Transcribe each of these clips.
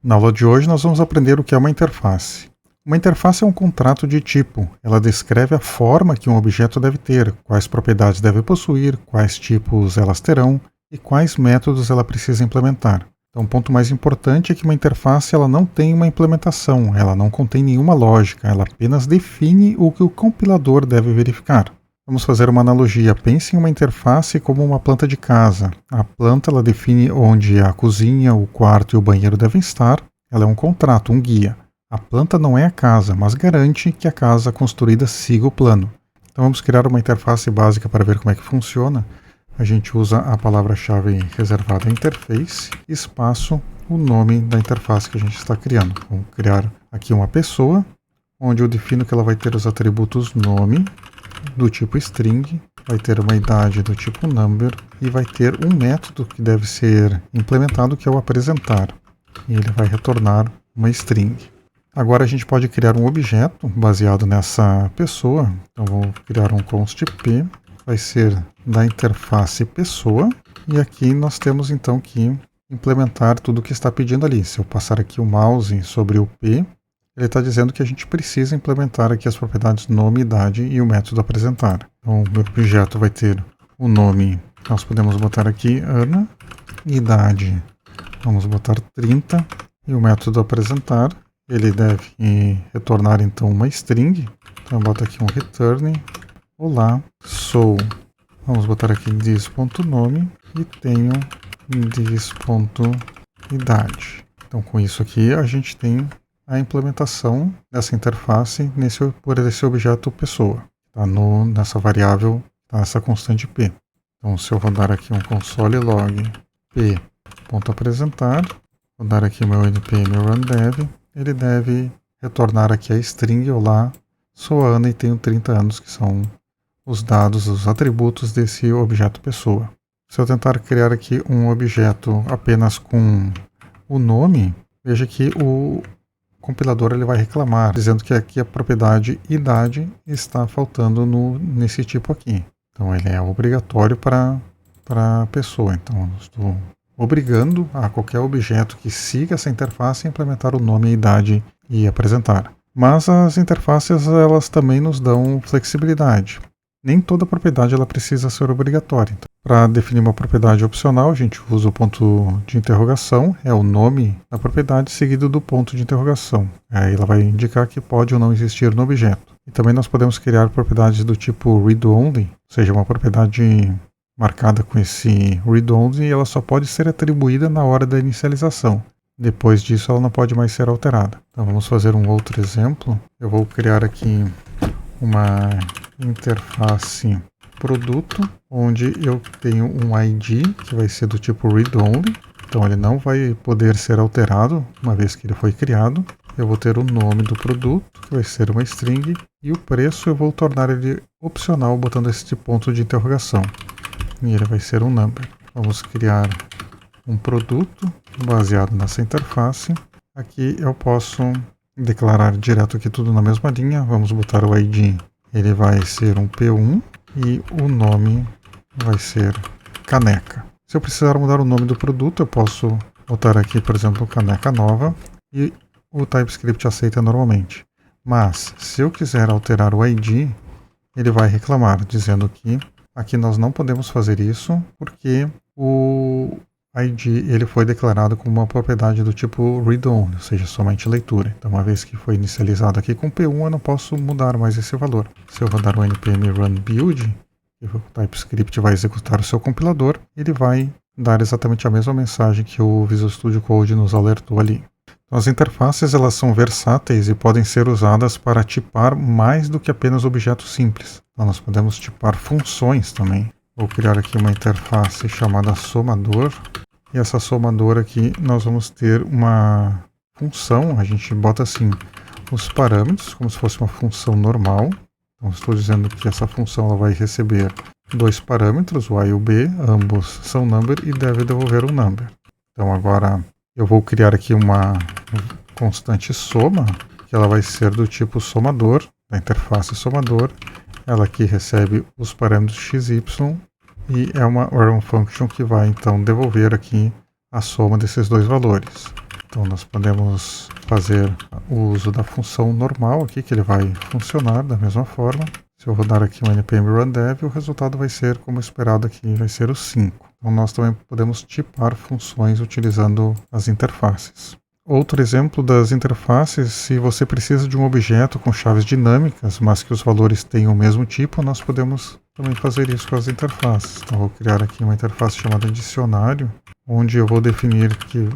Na aula de hoje nós vamos aprender o que é uma interface. Uma interface é um contrato de tipo. Ela descreve a forma que um objeto deve ter, quais propriedades deve possuir, quais tipos elas terão e quais métodos ela precisa implementar. Então, o ponto mais importante é que uma interface ela não tem uma implementação, ela não contém nenhuma lógica, ela apenas define o que o compilador deve verificar. Vamos fazer uma analogia. Pense em uma interface como uma planta de casa. A planta ela define onde a cozinha, o quarto e o banheiro devem estar. Ela é um contrato, um guia. A planta não é a casa, mas garante que a casa construída siga o plano. Então vamos criar uma interface básica para ver como é que funciona. A gente usa a palavra-chave reservada interface, espaço, o nome da interface que a gente está criando. Vamos criar aqui uma pessoa, onde eu defino que ela vai ter os atributos nome, do tipo string, vai ter uma idade do tipo number e vai ter um método que deve ser implementado, que é o apresentar. E ele vai retornar uma string. Agora a gente pode criar um objeto baseado nessa pessoa. Então vou criar um const p, vai ser da interface pessoa, e aqui nós temos então que implementar tudo o que está pedindo ali. Se eu passar aqui o mouse sobre o p, ele está dizendo que a gente precisa implementar aqui as propriedades nome, idade e o método apresentar. Então, o meu objeto vai ter o nome, nós podemos botar aqui Ana, idade, vamos botar 30, e o método apresentar, ele deve retornar então uma string, então eu boto aqui um return, olá, sou, vamos botar aqui this.nome e tenho this.idade. Então, com isso aqui, a gente tem a implementação dessa interface por esse objeto pessoa. Está nessa variável, tá nessa constante p. Então, se eu rodar aqui um console log p.apresentar, rodar aqui meu npm rundev, ele deve retornar aqui a string, olá, sou a Ana e tenho 30 anos, que são os dados, os atributos desse objeto pessoa. Se eu tentar criar aqui um objeto apenas com o nome, veja que o compilador ele vai reclamar, dizendo que aqui a propriedade idade está faltando nesse tipo aqui. Então ele é obrigatório para a pessoa. Então eu estou obrigando a qualquer objeto que siga essa interface a implementar o nome, a idade e apresentar. Mas as interfaces elas também nos dão flexibilidade. Nem toda propriedade ela precisa ser obrigatória. Então, para definir uma propriedade opcional, a gente usa o ponto de interrogação, é o nome da propriedade seguido do ponto de interrogação. Aí ela vai indicar que pode ou não existir no objeto. E também nós podemos criar propriedades do tipo read-only, ou seja, uma propriedade marcada com esse read-only e ela só pode ser atribuída na hora da inicialização. Depois disso ela não pode mais ser alterada. Então vamos fazer um outro exemplo. Eu vou criar aqui uma interface produto, onde eu tenho um ID que vai ser do tipo read-only, então ele não vai poder ser alterado uma vez que ele foi criado. Eu vou ter o nome do produto, que vai ser uma string, e o preço eu vou tornar ele opcional botando esse ponto de interrogação, e ele vai ser um number. Vamos criar um produto baseado nessa interface. Aqui eu posso declarar direto aqui tudo na mesma linha. Vamos botar o ID, ele vai ser um P1 e o nome vai ser caneca. Se eu precisar mudar o nome do produto, eu posso botar aqui, por exemplo, caneca nova e o TypeScript aceita normalmente. Mas se eu quiser alterar o ID, ele vai reclamar, dizendo que aqui nós não podemos fazer isso porque o ID ele foi declarado como uma propriedade do tipo read-only, ou seja, somente leitura. Então, uma vez que foi inicializado aqui com P1, eu não posso mudar mais esse valor. Se eu rodar o npm run build, o TypeScript vai executar o seu compilador, ele vai dar exatamente a mesma mensagem que o Visual Studio Code nos alertou ali. Então, as interfaces elas são versáteis e podem ser usadas para tipar mais do que apenas objetos simples. Então, nós podemos tipar funções também. Vou criar aqui uma interface chamada somador. E essa somador aqui nós vamos ter uma função. A gente bota assim os parâmetros, como se fosse uma função normal. Então estou dizendo que essa função ela vai receber dois parâmetros, o a e o b, ambos são number e deve devolver um number. Então agora eu vou criar aqui uma constante soma, que ela vai ser do tipo somador, da interface somador. Ela aqui recebe os parâmetros x, y e é uma run function que vai então devolver aqui a soma desses dois valores. Então nós podemos fazer o uso da função normal aqui, que ele vai funcionar da mesma forma. Se eu rodar aqui o npm run dev, o resultado vai ser, como esperado aqui, vai ser o 5. Então nós também podemos tipar funções utilizando as interfaces. Outro exemplo das interfaces, se você precisa de um objeto com chaves dinâmicas, mas que os valores tenham o mesmo tipo, nós podemos também fazer isso com as interfaces. Então vou criar aqui uma interface chamada dicionário, onde eu vou definir que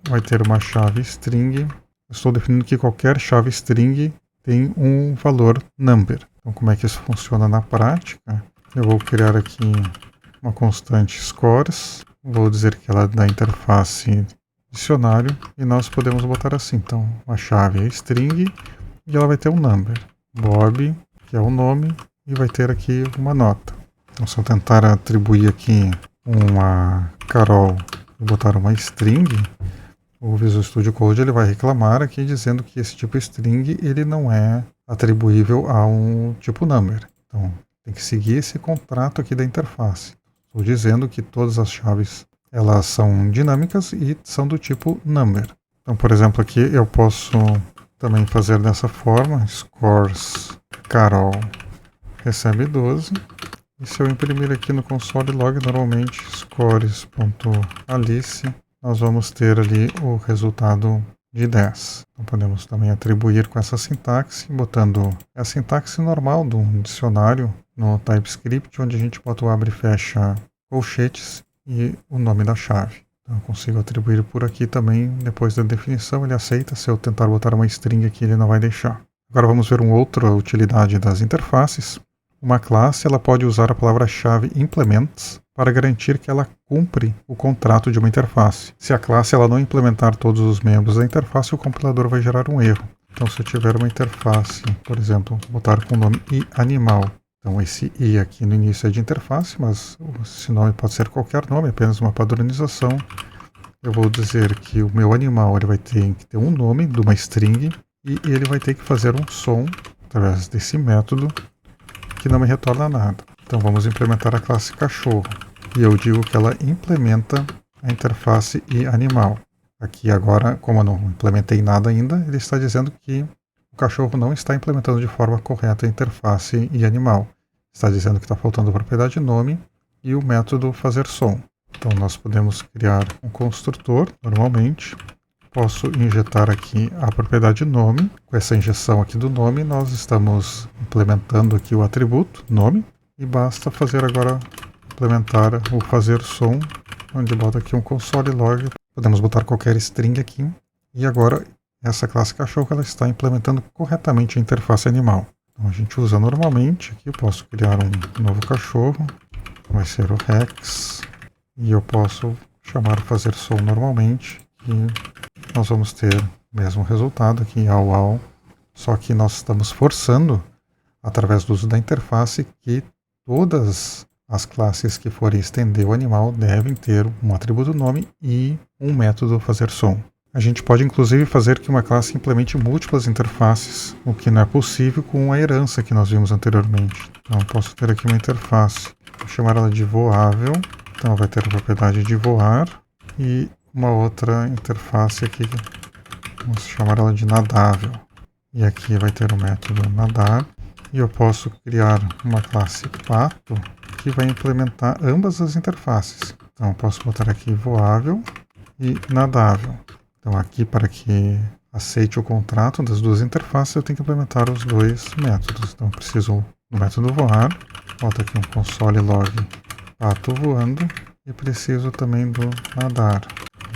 vai ter uma chave string. Estou definindo que qualquer chave string tem um valor number. Então como é que isso funciona na prática? Eu vou criar aqui uma constante scores, vou dizer que ela é da interface dicionário, e nós podemos botar assim. Então a chave é string e ela vai ter um number. Bob, que é o nome, e vai ter aqui uma nota. Então se eu tentar atribuir aqui uma Carol e botar uma string, o Visual Studio Code ele vai reclamar aqui dizendo que esse tipo string ele não é atribuível a um tipo number. Então tem que seguir esse contrato aqui da interface. Estou dizendo que todas as chaves elas são dinâmicas e são do tipo number. Então, por exemplo, aqui eu posso também fazer dessa forma: scores Carol recebe 12. E se eu imprimir aqui no console log, normalmente scores.alice, nós vamos ter ali o resultado de 10. Então podemos também atribuir com essa sintaxe, botando a sintaxe normal do dicionário no TypeScript, onde a gente bota o abre e fecha colchetes e o nome da chave. Então eu consigo atribuir por aqui também, depois da definição ele aceita. Se eu tentar botar uma string aqui, ele não vai deixar. Agora vamos ver uma outra utilidade das interfaces. Uma classe ela pode usar a palavra-chave implements para garantir que ela cumpre o contrato de uma interface. Se a classe ela não implementar todos os membros da interface, o compilador vai gerar um erro. Então se eu tiver uma interface, por exemplo, botar com o nome iAnimal, então esse i aqui no início é de interface, mas esse nome pode ser qualquer nome, apenas uma padronização. Eu vou dizer que o meu animal ele vai ter que ter um nome de uma string e ele vai ter que fazer um som através desse método que não me retorna nada. Então vamos implementar a classe cachorro. E eu digo que ela implementa a interface iAnimal. Aqui agora, como eu não implementei nada ainda, ele está dizendo que o cachorro não está implementando de forma correta a interface iAnimal. Está dizendo que está faltando a propriedade nome e o método fazer som. Então nós podemos criar um construtor normalmente. Posso injetar aqui a propriedade nome. Com essa injeção aqui do nome, nós estamos implementando aqui o atributo nome. E basta fazer agora, implementar o fazer som, onde bota aqui um console log. Podemos botar qualquer string aqui. E agora, essa classe cachorro ela está implementando corretamente a interface animal. Então a gente usa normalmente. Aqui eu posso criar um novo cachorro. Vai ser o Rex. E eu posso chamar fazer som normalmente. E nós vamos ter o mesmo resultado aqui, au, só que nós estamos forçando, através do uso da interface, que todas as classes que forem estender o animal devem ter um atributo nome e um método fazer som. A gente pode inclusive fazer que uma classe implemente múltiplas interfaces, o que não é possível com a herança que nós vimos anteriormente. Então eu posso ter aqui uma interface, vou chamar ela de voável, então vai ter a propriedade de voar, e uma outra interface aqui, vamos chamar ela de nadável. E aqui vai ter o método nadar. E eu posso criar uma classe pato que vai implementar ambas as interfaces. Então eu posso botar aqui voável e nadável. Então aqui, para que aceite o contrato das duas interfaces, eu tenho que implementar os dois métodos. Então eu preciso do método voar, boto aqui um console log pato voando e preciso também do nadar.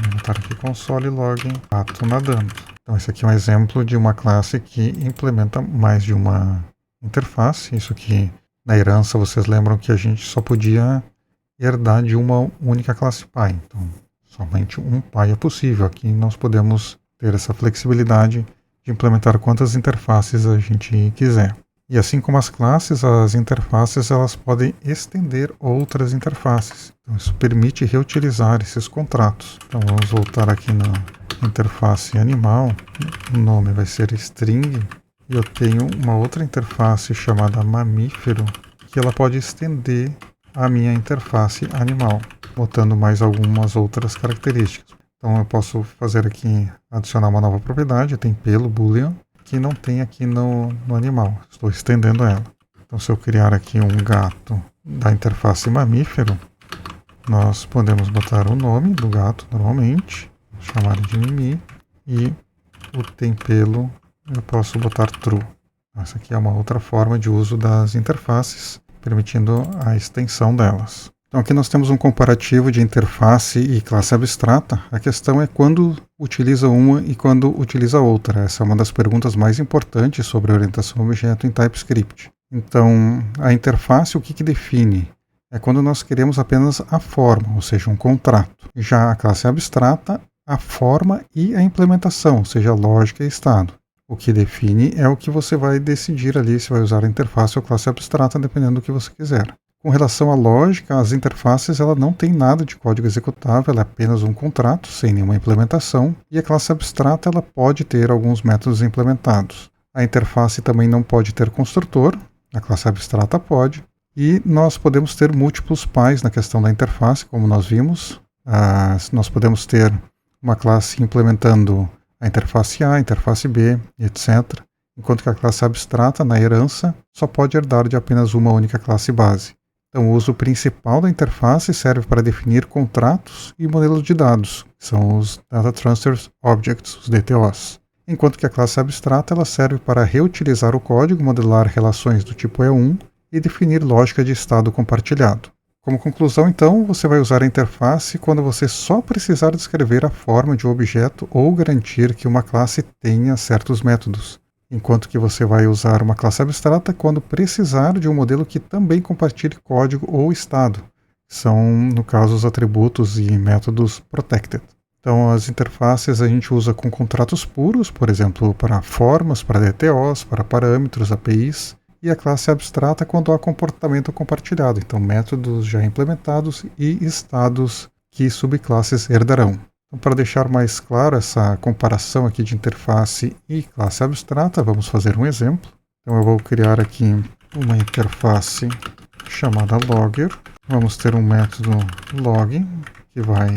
Vou botar aqui console log pato nadando. Então esse aqui é um exemplo de uma classe que implementa mais de uma interface. Isso aqui na herança vocês lembram que a gente só podia herdar de uma única classe pai. Então somente um pai é possível. Aqui nós podemos ter essa flexibilidade de implementar quantas interfaces a gente quiser. E assim como as classes, as interfaces elas podem estender outras interfaces. Então isso permite reutilizar esses contratos. Então vamos voltar aqui na interface animal. O nome vai ser string. E eu tenho uma outra interface chamada mamífero, que ela pode estender a minha interface animal, botando mais algumas outras características. Então eu posso fazer aqui, adicionar uma nova propriedade, tem pelo boolean, que não tem aqui no animal. Estou estendendo ela. Então se eu criar aqui um gato da interface mamífero, nós podemos botar o nome do gato normalmente, chamar de Mimi, e o tem pelo eu posso botar true. Essa aqui é uma outra forma de uso das interfaces, permitindo a extensão delas. Então aqui nós temos um comparativo de interface e classe abstrata. A questão é quando utiliza uma e quando utiliza outra. Essa é uma das perguntas mais importantes sobre a orientação a objeto em TypeScript. Então, a interface, o que define? É quando nós queremos apenas a forma, ou seja, um contrato. Já a classe abstrata, a forma e a implementação, ou seja, lógica e estado. O que define é o que você vai decidir ali, se vai usar a interface ou classe abstrata, dependendo do que você quiser. Com relação à lógica, as interfaces ela não tem nada de código executável, ela é apenas um contrato, sem nenhuma implementação, e a classe abstrata ela pode ter alguns métodos implementados. A interface também não pode ter construtor, a classe abstrata pode, e nós podemos ter múltiplos pais na questão da interface, como nós vimos. Nós podemos ter uma classe implementando a interface A, a interface B, etc. Enquanto que a classe abstrata, na herança, só pode herdar de apenas uma única classe base. Então, o uso principal da interface serve para definir contratos e modelos de dados, que são os Data Transfer Objects, os DTOs. Enquanto que a classe abstrata ela serve para reutilizar o código, modelar relações do tipo E1 e definir lógica de estado compartilhado. Como conclusão, então, você vai usar a interface quando você só precisar descrever a forma de um objeto ou garantir que uma classe tenha certos métodos, enquanto que você vai usar uma classe abstrata quando precisar de um modelo que também compartilhe código ou estado. São, no caso, os atributos e métodos protected. Então, as interfaces a gente usa com contratos puros, por exemplo, para formas, para DTOs, para parâmetros, APIs, e a classe abstrata quando há comportamento compartilhado, então métodos já implementados e estados que subclasses herdarão. Então, para deixar mais claro essa comparação aqui de interface e classe abstrata, vamos fazer um exemplo. Então eu vou criar aqui uma interface chamada logger. Vamos ter um método log que vai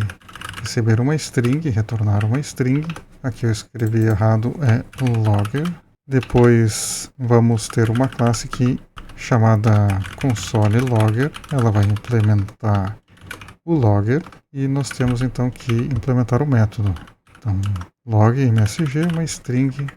receber uma string e retornar uma string. Aqui eu escrevi errado, é logger. Depois vamos ter uma classe aqui chamada console logger. Ela vai implementar o logger e nós temos então que implementar o método. Então, log msg, uma string,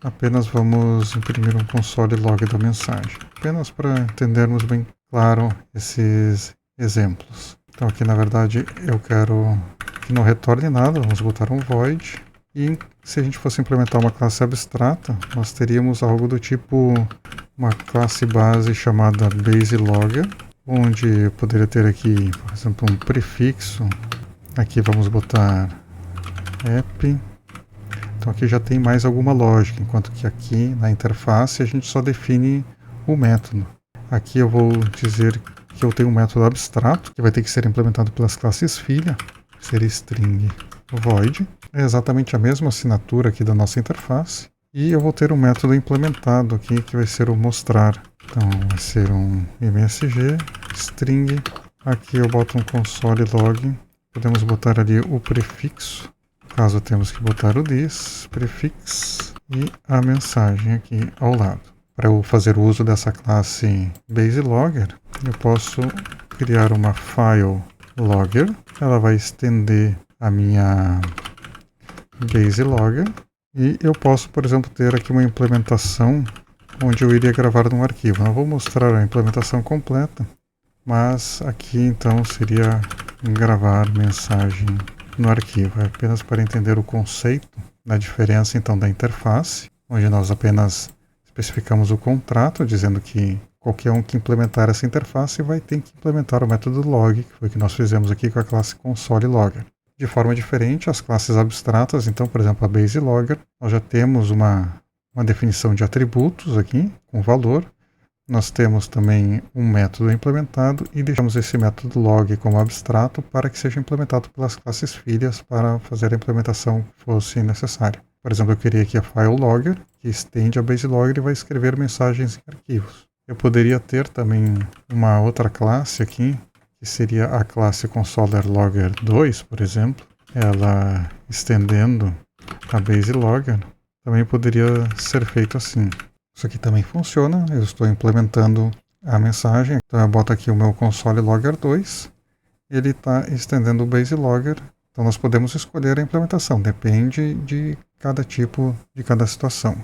apenas vamos imprimir um console log da mensagem. Apenas para entendermos bem claro esses exemplos. Então aqui na verdade eu quero que não retorne nada, vamos botar um void. E se a gente fosse implementar uma classe abstrata, nós teríamos algo do tipo uma classe base chamada baseLogger, onde eu poderia ter aqui, por exemplo, um prefixo. Aqui vamos botar app. Então aqui já tem mais alguma lógica, enquanto que aqui na interface a gente só define o método. Aqui eu vou dizer que eu tenho um método abstrato, que vai ter que ser implementado pelas classes filha, que seria string void. É exatamente a mesma assinatura aqui da nossa interface. E eu vou ter um método implementado aqui, que vai ser o mostrar. Então vai ser um msg, string. Aqui eu boto um console log. Podemos botar ali o prefixo. No caso temos que botar o this, prefix e a mensagem aqui ao lado. Para eu fazer o uso dessa classe baseLogger, eu posso criar uma file logger. Ela vai estender a minha baseLogger. E eu posso, por exemplo, ter aqui uma implementação onde eu iria gravar num arquivo. Não vou mostrar a implementação completa, mas aqui então seria gravar mensagem no arquivo. É apenas para entender o conceito da diferença então da interface, onde nós apenas especificamos o contrato, dizendo que qualquer um que implementar essa interface vai ter que implementar o método log, que foi o que nós fizemos aqui com a classe console logger. De forma diferente, as classes abstratas, então, por exemplo, a baseLogger, nós já temos uma definição de atributos aqui, com valor. Nós temos também um método implementado e deixamos esse método log como abstrato para que seja implementado pelas classes filhas para fazer a implementação que fosse necessária. Por exemplo, eu queria aqui a file logger, que estende a baseLogger e vai escrever mensagens em arquivos. Eu poderia ter também uma outra classe aqui, que seria a classe consoler logger 2, por exemplo, ela estendendo a base logger, também poderia ser feito assim. Isso aqui também funciona, eu estou implementando a mensagem, então eu boto aqui o meu console logger 2, ele está estendendo o base logger, então nós podemos escolher a implementação, depende de cada tipo, de cada situação.